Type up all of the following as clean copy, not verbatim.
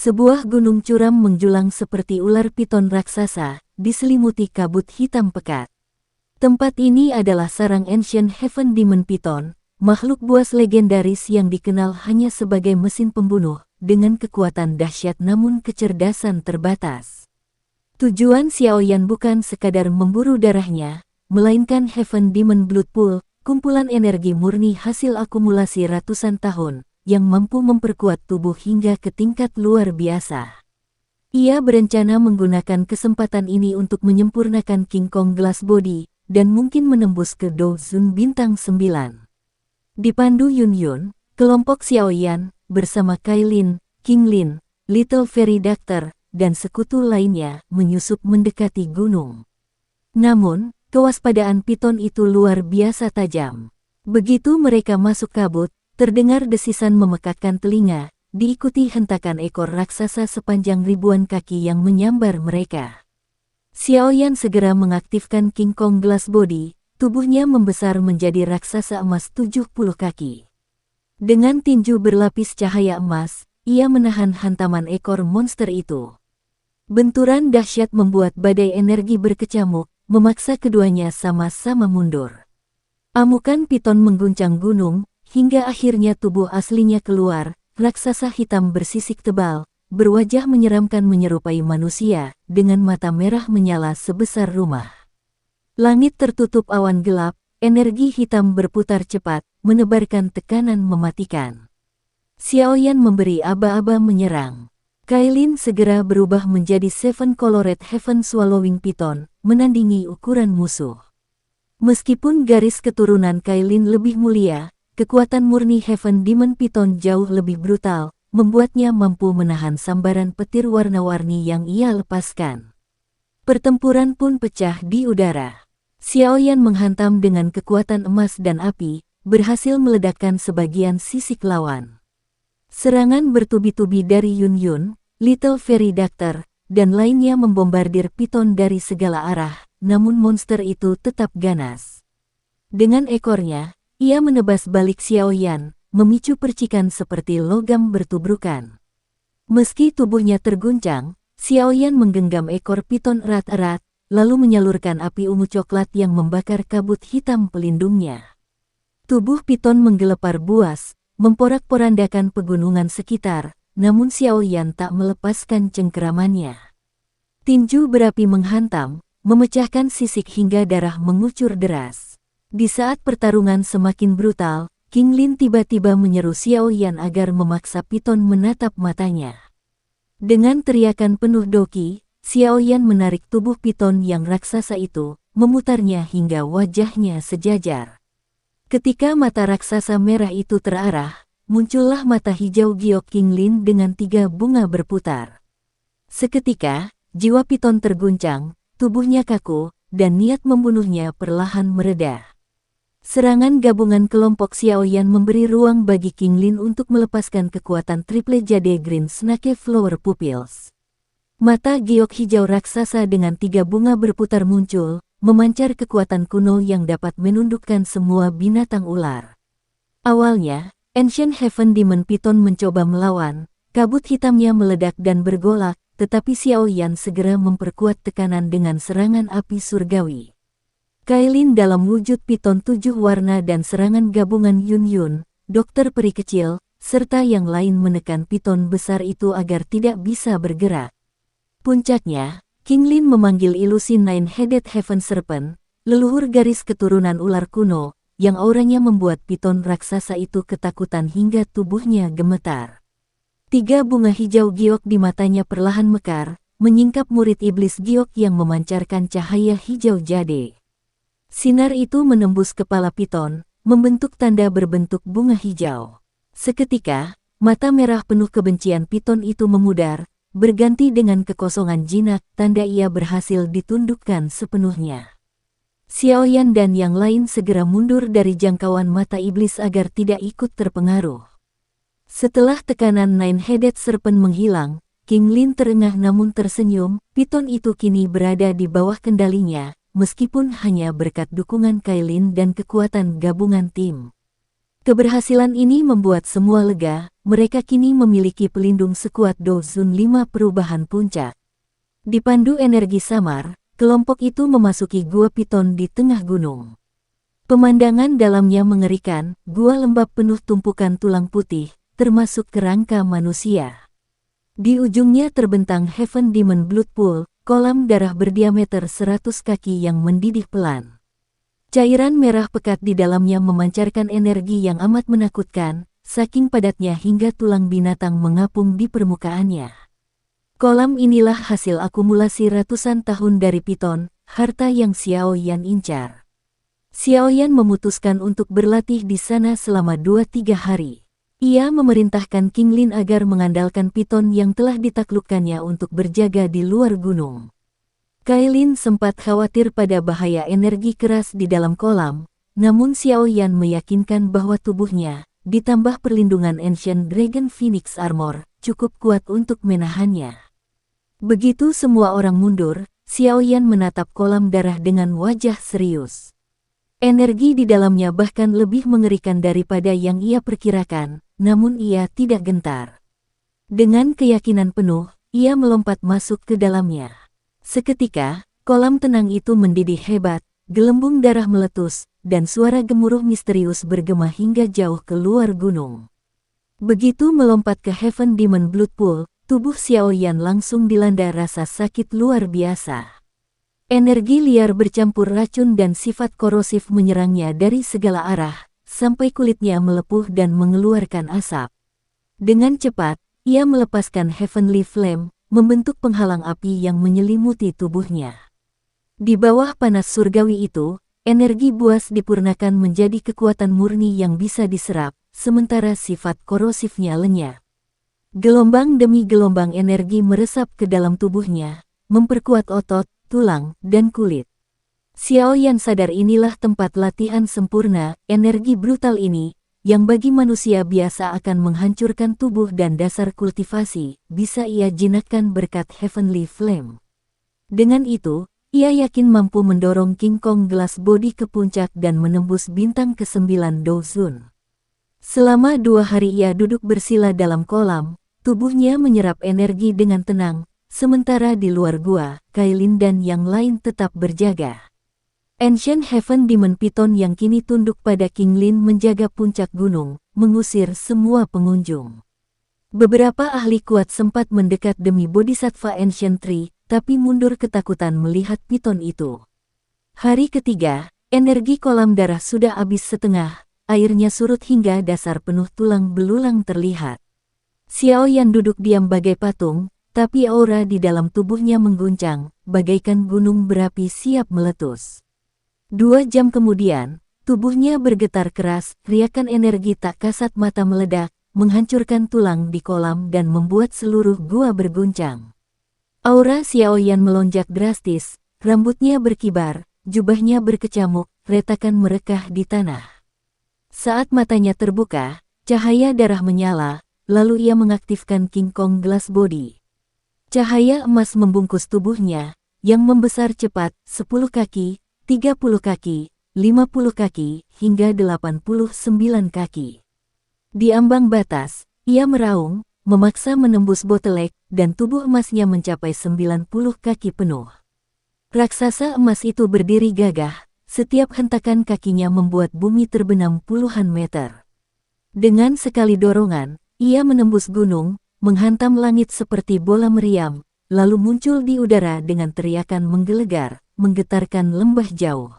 Sebuah gunung curam menjulang seperti ular piton raksasa, diselimuti kabut hitam pekat. Tempat ini adalah sarang Ancient Heaven Demon Python, makhluk buas legendaris yang dikenal hanya sebagai mesin pembunuh, dengan kekuatan dahsyat namun kecerdasan terbatas. Tujuan Xiaoyan bukan sekadar memburu darahnya, melainkan Heaven Demon Blood Pool, kumpulan energi murni hasil akumulasi ratusan tahun, yang mampu memperkuat tubuh hingga ke tingkat luar biasa. Ia berencana menggunakan kesempatan ini untuk menyempurnakan King Kong Glass Body, dan mungkin menembus ke Dozun Bintang 9. Dipandu Yun Yun, kelompok Xiaoyan, bersama Kailin, King Lin, Little Fairy Doctor, dan sekutu lainnya, menyusup mendekati gunung. Namun, kewaspadaan piton itu luar biasa tajam. Begitu mereka masuk kabut, terdengar desisan memekakkan telinga, diikuti hentakan ekor raksasa sepanjang ribuan kaki yang menyambar mereka. Xiaoyan segera mengaktifkan King Kong Glass Body, tubuhnya membesar menjadi raksasa emas 70 kaki. Dengan tinju berlapis cahaya emas, ia menahan hantaman ekor monster itu. Benturan dahsyat membuat badai energi berkecamuk, memaksa keduanya sama-sama mundur. Amukan piton mengguncang gunung, hingga akhirnya tubuh aslinya keluar, raksasa hitam bersisik tebal, berwajah menyeramkan menyerupai manusia, dengan mata merah menyala sebesar rumah. Langit tertutup awan gelap, energi hitam berputar cepat, menebarkan tekanan mematikan. Xiaoyan memberi aba-aba menyerang. Kailin segera berubah menjadi Seven Colored Heaven Swallowing Python, menandingi ukuran musuh. Meskipun garis keturunan Kailin lebih mulia, kekuatan murni Heaven Demon Python jauh lebih brutal, membuatnya mampu menahan sambaran petir warna-warni yang ia lepaskan. Pertempuran pun pecah di udara. Xiaoyan menghantam dengan kekuatan emas dan api, berhasil meledakkan sebagian sisik lawan. Serangan bertubi-tubi dari Yun Yun, Little Fairy Doctor, dan lainnya membombardir piton dari segala arah, namun monster itu tetap ganas. Dengan ekornya, ia menebas balik Xiaoyan, memicu percikan seperti logam bertubrukan. Meski tubuhnya terguncang, Xiaoyan menggenggam ekor piton erat-erat, lalu menyalurkan api ungu coklat yang membakar kabut hitam pelindungnya. Tubuh piton menggelepar buas, memporak-porandakan pegunungan sekitar, namun Xiaoyan tak melepaskan cengkeramannya. Tinju berapi menghantam, memecahkan sisik hingga darah mengucur deras. Di saat pertarungan semakin brutal, King Lin tiba-tiba menyeru Xiaoyan agar memaksa piton menatap matanya. Dengan teriakan penuh doki, Xiaoyan menarik tubuh piton yang raksasa itu, memutarnya hingga wajahnya sejajar. Ketika mata raksasa merah itu terarah, muncullah mata hijau giok King Lin dengan 3 bunga berputar. Seketika, jiwa piton terguncang, tubuhnya kaku, dan niat membunuhnya perlahan mereda. Serangan gabungan kelompok Xiaoyan memberi ruang bagi King Lin untuk melepaskan kekuatan Triple Jade Green Snake Flower Pupils. Mata giok hijau raksasa dengan 3 bunga berputar muncul, memancar kekuatan kuno yang dapat menundukkan semua binatang ular. Awalnya, Ancient Heaven Demon Python mencoba melawan, kabut hitamnya meledak dan bergolak, tetapi Xiaoyan segera memperkuat tekanan dengan serangan api surgawi. Kailin dalam wujud piton 7 warna dan serangan gabungan Yun Yun, dokter peri kecil, serta yang lain menekan piton besar itu agar tidak bisa bergerak. Puncaknya, King Lin memanggil ilusi Nine-Headed Heaven Serpent, leluhur garis keturunan ular kuno, yang auranya membuat piton raksasa itu ketakutan hingga tubuhnya gemetar. 3 bunga hijau giok di matanya perlahan mekar, menyingkap murid iblis giok yang memancarkan cahaya hijau jade. Sinar itu menembus kepala piton, membentuk tanda berbentuk bunga hijau. Seketika, mata merah penuh kebencian piton itu memudar, berganti dengan kekosongan jinak, tanda ia berhasil ditundukkan sepenuhnya. Xiaoyan dan yang lain segera mundur dari jangkauan mata iblis agar tidak ikut terpengaruh. Setelah tekanan Nine-Headed Serpent menghilang, King Lin terengah namun tersenyum, piton itu kini berada di bawah kendalinya, meskipun hanya berkat dukungan Kailin dan kekuatan gabungan tim. Keberhasilan ini membuat semua lega, mereka kini memiliki pelindung sekuat Dozun 5 perubahan puncak. Dipandu energi samar, kelompok itu memasuki Gua Piton di tengah gunung. Pemandangan dalamnya mengerikan, gua lembab penuh tumpukan tulang putih, termasuk kerangka manusia. Di ujungnya terbentang Heaven Demon Blood Pool, kolam darah berdiameter 100 kaki yang mendidih pelan. Cairan merah pekat di dalamnya memancarkan energi yang amat menakutkan, saking padatnya hingga tulang binatang mengapung di permukaannya. Kolam inilah hasil akumulasi ratusan tahun dari Piton, harta yang Xiao Yan incar. Xiao Yan memutuskan untuk berlatih di sana selama 2-3 hari. Ia memerintahkan King Lin agar mengandalkan Piton yang telah ditaklukkannya untuk berjaga di luar gunung. Kailin sempat khawatir pada bahaya energi keras di dalam kolam, namun Xiao Yan meyakinkan bahwa tubuhnya, ditambah perlindungan Ancient Dragon Phoenix Armor, cukup kuat untuk menahannya. Begitu semua orang mundur, Xiao Yan menatap kolam darah dengan wajah serius. Energi di dalamnya bahkan lebih mengerikan daripada yang ia perkirakan, namun ia tidak gentar. Dengan keyakinan penuh, ia melompat masuk ke dalamnya. Seketika, kolam tenang itu mendidih hebat, gelembung darah meletus, dan suara gemuruh misterius bergema hingga jauh ke luar gunung. Begitu melompat ke Heaven Demon Blood Pool, tubuh Xiao Yan langsung dilanda rasa sakit luar biasa. Energi liar bercampur racun dan sifat korosif menyerangnya dari segala arah, sampai kulitnya melepuh dan mengeluarkan asap. Dengan cepat, ia melepaskan Heavenly Flame, membentuk penghalang api yang menyelimuti tubuhnya. Di bawah panas surgawi itu, energi buas dipurnakan menjadi kekuatan murni yang bisa diserap, sementara sifat korosifnya lenyap. Gelombang demi gelombang energi meresap ke dalam tubuhnya, memperkuat otot, tulang, dan kulit. Xiao Yan sadar inilah tempat latihan sempurna, energi brutal ini, yang bagi manusia biasa akan menghancurkan tubuh dan dasar kultivasi, bisa ia jinakkan berkat Heavenly Flame. Dengan itu, ia yakin mampu mendorong King Kong Glass Body ke puncak dan menembus bintang ke-9 Dozun. Selama 2 hari ia duduk bersila dalam kolam, tubuhnya menyerap energi dengan tenang, sementara di luar gua, Kailin dan yang lain tetap berjaga. Ancient Heaven Demon Piton yang kini tunduk pada King Lin menjaga puncak gunung, mengusir semua pengunjung. Beberapa ahli kuat sempat mendekat demi Bodhisattva Ancient Tree, tapi mundur ketakutan melihat Piton itu. Hari ketiga, energi kolam darah sudah habis setengah, airnya surut hingga dasar penuh tulang belulang terlihat. Xiao Yan duduk diam bagai patung, tapi aura di dalam tubuhnya mengguncang, bagaikan gunung berapi siap meletus. 2 jam kemudian, tubuhnya bergetar keras, riakan energi tak kasat mata meledak, menghancurkan tulang di kolam dan membuat seluruh gua berguncang. Aura Xiao Yan melonjak drastis, rambutnya berkibar, jubahnya berkecamuk, retakan merekah di tanah. Saat matanya terbuka, cahaya darah menyala, lalu ia mengaktifkan King Kong Glass Body. Cahaya emas membungkus tubuhnya, yang membesar cepat, 10 kaki, 30 kaki, 50 kaki, hingga 89 kaki. Di ambang batas, ia meraung, memaksa menembus bottleneck, dan tubuh emasnya mencapai 90 kaki penuh. Raksasa emas itu berdiri gagah, setiap hentakan kakinya membuat bumi terbenam puluhan meter. Dengan sekali dorongan, ia menembus gunung, menghantam langit seperti bola meriam, lalu muncul di udara dengan teriakan menggelegar, menggetarkan lembah jauh.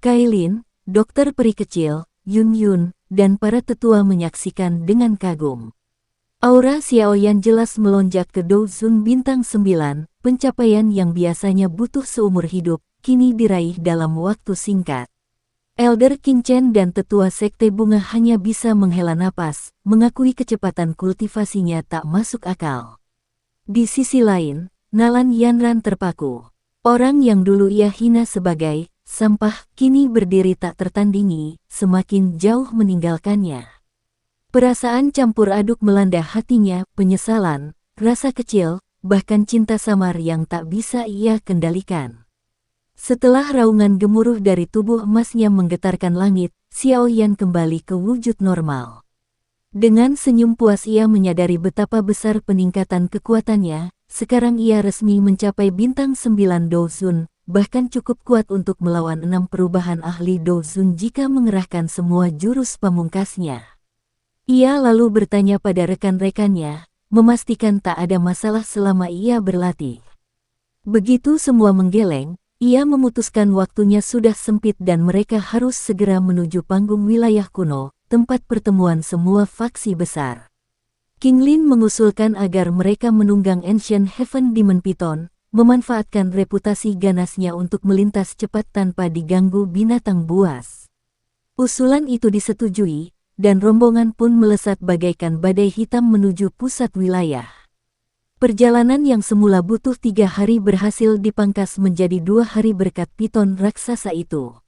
Kailin, dokter peri kecil, Yun Yun, dan para tetua menyaksikan dengan kagum. Aura Xiao Yan jelas melonjak ke Dozun bintang 9, pencapaian yang biasanya butuh seumur hidup, kini diraih dalam waktu singkat. Elder King Chen dan tetua sekte bunga hanya bisa menghela napas, mengakui kecepatan kultivasinya tak masuk akal. Di sisi lain, Nalan Yanran terpaku. Orang yang dulu ia hina sebagai sampah, kini berdiri tak tertandingi, semakin jauh meninggalkannya. Perasaan campur aduk melanda hatinya, penyesalan, rasa kecil, bahkan cinta samar yang tak bisa ia kendalikan. Setelah raungan gemuruh dari tubuh emasnya menggetarkan langit, Xiao Yan kembali ke wujud normal. Dengan senyum puas ia menyadari betapa besar peningkatan kekuatannya, sekarang ia resmi mencapai bintang 9 Dozun, bahkan cukup kuat untuk melawan 6 perubahan ahli Dozun jika mengerahkan semua jurus pamungkasnya. Ia lalu bertanya pada rekan-rekannya, memastikan tak ada masalah selama ia berlatih. Begitu semua menggeleng, ia memutuskan waktunya sudah sempit dan mereka harus segera menuju panggung wilayah kuno, tempat pertemuan semua faksi besar. King Lin mengusulkan agar mereka menunggang Ancient Heaven Demon Python, memanfaatkan reputasi ganasnya untuk melintas cepat tanpa diganggu binatang buas. Usulan itu disetujui, dan rombongan pun melesat bagaikan badai hitam menuju pusat wilayah. Perjalanan yang semula butuh 3 hari berhasil dipangkas menjadi 2 hari berkat piton raksasa itu.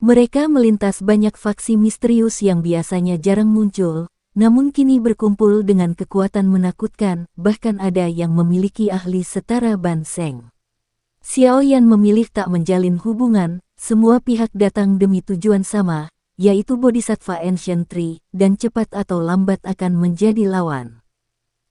Mereka melintas banyak faksi misterius yang biasanya jarang muncul, namun kini berkumpul dengan kekuatan menakutkan, bahkan ada yang memiliki ahli setara Ban Seng. Xiao Yan memilih tak menjalin hubungan, semua pihak datang demi tujuan sama, yaitu Bodhisattva Ancient Tree, dan cepat atau lambat akan menjadi lawan.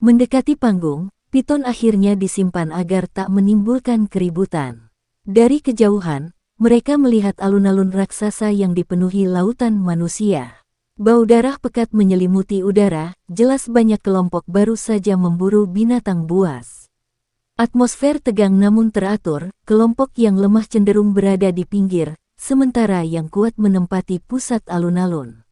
Mendekati panggung, piton akhirnya disimpan agar tak menimbulkan keributan. Dari kejauhan, mereka melihat alun-alun raksasa yang dipenuhi lautan manusia. Bau darah pekat menyelimuti udara, jelas banyak kelompok baru saja memburu binatang buas. Atmosfer tegang namun teratur, kelompok yang lemah cenderung berada di pinggir, sementara yang kuat menempati pusat alun-alun.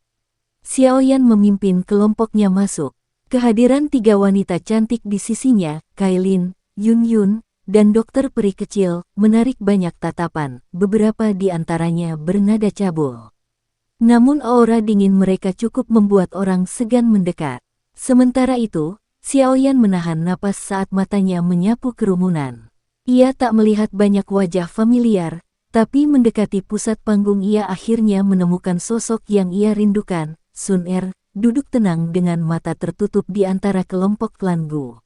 Xiao Yan memimpin kelompoknya masuk. Kehadiran 3 wanita cantik di sisinya, Kailin, Yun Yun, dan dokter peri kecil, menarik banyak tatapan, beberapa di antaranya bernada cabul. Namun aura dingin mereka cukup membuat orang segan mendekat. Sementara itu, Xiao Yan menahan napas saat matanya menyapu kerumunan. Ia tak melihat banyak wajah familiar, tapi mendekati pusat panggung ia akhirnya menemukan sosok yang ia rindukan, Sun Er, duduk tenang dengan mata tertutup di antara kelompok klan Gu.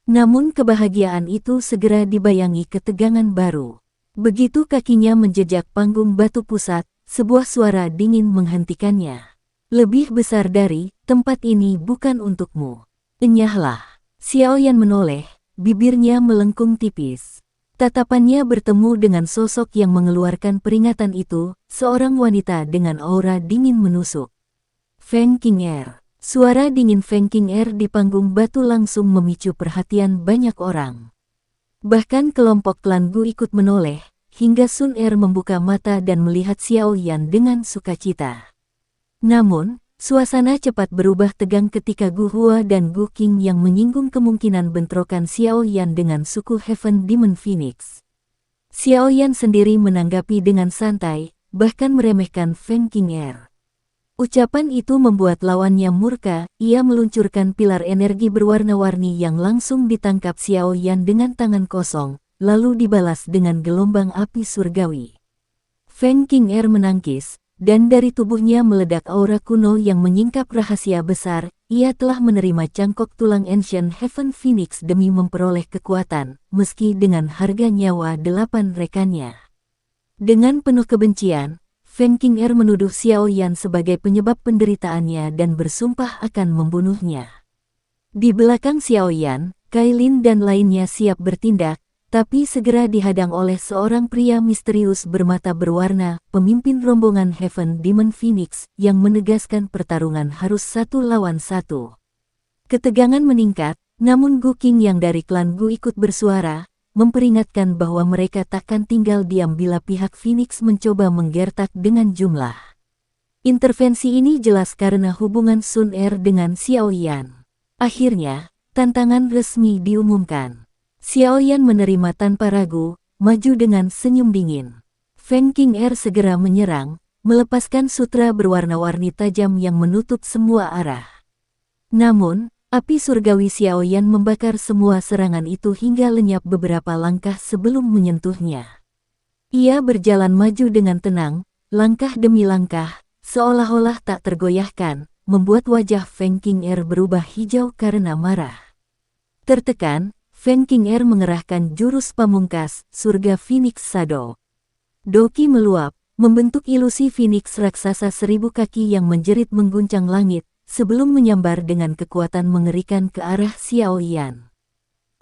Namun kebahagiaan itu segera dibayangi ketegangan baru. Begitu kakinya menjejak panggung batu pusat, sebuah suara dingin menghentikannya. Lebih besar dari, tempat ini bukan untukmu. Enyahlah. Xiao Yan menoleh, bibirnya melengkung tipis. Tatapannya bertemu dengan sosok yang mengeluarkan peringatan itu, seorang wanita dengan aura dingin menusuk. Feng Qing'er. Suara dingin Feng Qing'er di panggung batu langsung memicu perhatian banyak orang. Bahkan kelompok klan Gu ikut menoleh, hingga Sun Er membuka mata dan melihat Xiao Yan dengan sukacita. Namun, suasana cepat berubah tegang ketika Gu Hua dan Gu Qing yang menyinggung kemungkinan bentrokan Xiao Yan dengan suku Heaven Demon Phoenix. Xiao Yan sendiri menanggapi dengan santai, bahkan meremehkan Feng Qing'er. Ucapan itu membuat lawannya murka, ia meluncurkan pilar energi berwarna-warni yang langsung ditangkap Xiao Yan dengan tangan kosong, lalu dibalas dengan gelombang api surgawi. Feng Qing'er menangkis, dan dari tubuhnya meledak aura kuno yang menyingkap rahasia besar, ia telah menerima cangkok tulang Ancient Heaven Phoenix demi memperoleh kekuatan, meski dengan harga nyawa 8 rekannya. Dengan penuh kebencian, Feng Qing'er menuduh Xiao Yan sebagai penyebab penderitaannya dan bersumpah akan membunuhnya. Di belakang Xiao Yan, Kailin dan lainnya siap bertindak, tapi segera dihadang oleh seorang pria misterius bermata berwarna, pemimpin rombongan Heaven Demon Phoenix, yang menegaskan pertarungan harus 1 lawan 1. Ketegangan meningkat, namun Gu Qing yang dari klan Gu ikut bersuara, memperingatkan bahwa mereka takkan tinggal diam bila pihak Phoenix mencoba menggertak dengan jumlah. Intervensi ini jelas karena hubungan Sun Er dengan Xiao Yan. Akhirnya, tantangan resmi diumumkan. Xiao Yan menerima tanpa ragu, maju dengan senyum dingin. Feng Qing'er segera menyerang, melepaskan sutra berwarna-warni tajam yang menutup semua arah. Namun, api surgawi Xiao Yan membakar semua serangan itu hingga lenyap beberapa langkah sebelum menyentuhnya. Ia berjalan maju dengan tenang, langkah demi langkah, seolah-olah tak tergoyahkan, membuat wajah Feng Qing'er berubah hijau karena marah. Tertekan, Feng Qing'er mengerahkan jurus pamungkas, Surga Phoenix Shadow. Doki meluap, membentuk ilusi Phoenix raksasa 1000 kaki yang menjerit mengguncang langit, sebelum menyambar dengan kekuatan mengerikan ke arah Xiao Yan.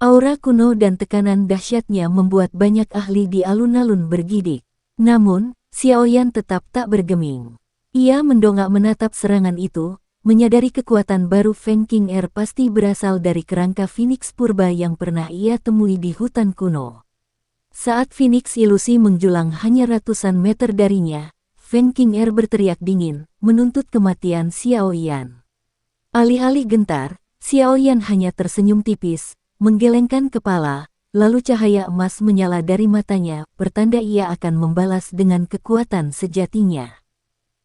Aura kuno dan tekanan dahsyatnya membuat banyak ahli di alun-alun bergidik. Namun, Xiao Yan tetap tak bergeming. Ia mendongak menatap serangan itu, menyadari kekuatan baru Feng King Er pasti berasal dari kerangka Phoenix purba yang pernah ia temui di hutan kuno. Saat Phoenix ilusi menjulang hanya ratusan meter darinya, Feng King Er berteriak dingin, menuntut kematian Xiao Yan. Alih-alih gentar, Xiao Yan hanya tersenyum tipis, menggelengkan kepala, lalu cahaya emas menyala dari matanya, pertanda ia akan membalas dengan kekuatan sejatinya.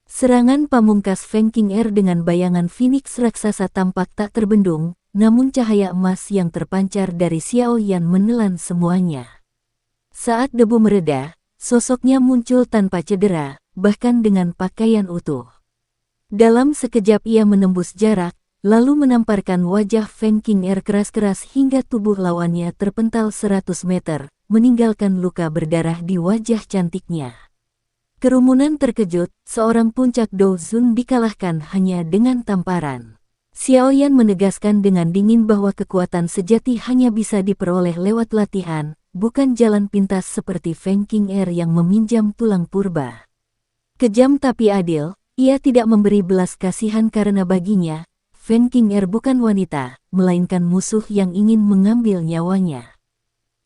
Serangan pamungkas Feng King Er dengan bayangan Phoenix raksasa tampak tak terbendung, namun cahaya emas yang terpancar dari Xiao Yan menelan semuanya. Saat debu mereda, sosoknya muncul tanpa cedera, bahkan dengan pakaian utuh. Dalam sekejap ia menembus jarak, lalu menamparkan wajah Feng King Er keras-keras hingga tubuh lawannya terpental 100 meter, meninggalkan luka berdarah di wajah cantiknya. Kerumunan terkejut, seorang puncak Do Zun dikalahkan hanya dengan tamparan. Xiao Yan menegaskan dengan dingin bahwa kekuatan sejati hanya bisa diperoleh lewat latihan, bukan jalan pintas seperti Feng King Er yang meminjam tulang purba. Kejam tapi adil, ia tidak memberi belas kasihan karena baginya, Feng King Er bukan wanita, melainkan musuh yang ingin mengambil nyawanya.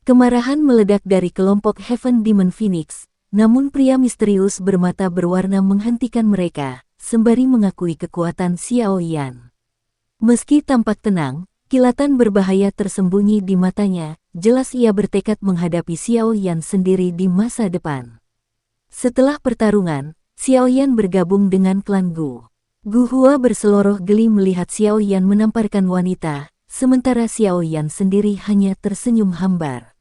Kemarahan meledak dari kelompok Heaven Demon Phoenix, namun pria misterius bermata berwarna menghentikan mereka, sembari mengakui kekuatan Xiao Yan. Meski tampak tenang, kilatan berbahaya tersembunyi di matanya, jelas ia bertekad menghadapi Xiao Yan sendiri di masa depan. Setelah pertarungan, Xiao Yan bergabung dengan klan Gu. Gu Hua berseloroh geli melihat Xiao Yan menamparkan wanita, sementara Xiao Yan sendiri hanya tersenyum hambar.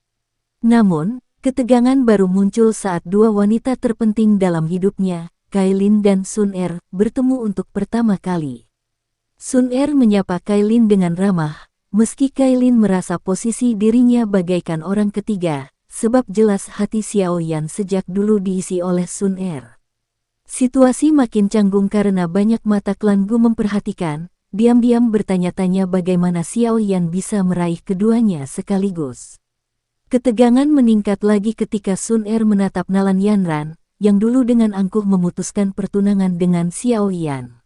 Namun, ketegangan baru muncul saat dua wanita terpenting dalam hidupnya, Kailin dan Sun Er, bertemu untuk pertama kali. Sun Er menyapa Kailin dengan ramah, meski Kailin merasa posisi dirinya bagaikan orang ketiga, sebab jelas hati Xiao Yan sejak dulu diisi oleh Sun Er. Situasi makin canggung karena banyak mata klan Gu memperhatikan, diam-diam bertanya-tanya bagaimana Xiao Yan bisa meraih keduanya sekaligus. Ketegangan meningkat lagi ketika Sun Er menatap Nalan Yanran, yang dulu dengan angkuh memutuskan pertunangan dengan Xiao Yan.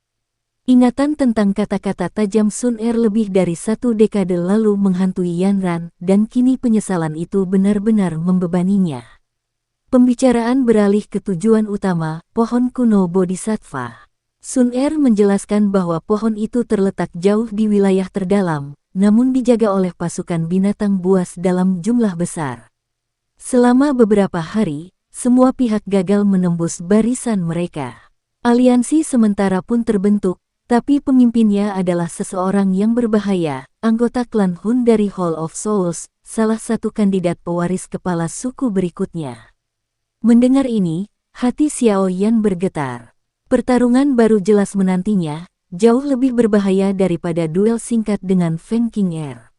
Ingatan tentang kata-kata tajam Sun Er lebih dari 1 dekade lalu menghantui Yanran, dan kini penyesalan itu benar-benar membebaninya. Pembicaraan beralih ke tujuan utama, pohon kuno Bodhisattva. Sun Er menjelaskan bahwa pohon itu terletak jauh di wilayah terdalam, namun dijaga oleh pasukan binatang buas dalam jumlah besar. Selama beberapa hari, semua pihak gagal menembus barisan mereka. Aliansi sementara pun terbentuk, tapi pemimpinnya adalah seseorang yang berbahaya, anggota klan Hun dari Hall of Souls, salah satu kandidat pewaris kepala suku berikutnya. Mendengar ini, hati Xiao Yan bergetar. Pertarungan baru jelas menantinya, jauh lebih berbahaya daripada duel singkat dengan Feng King Er.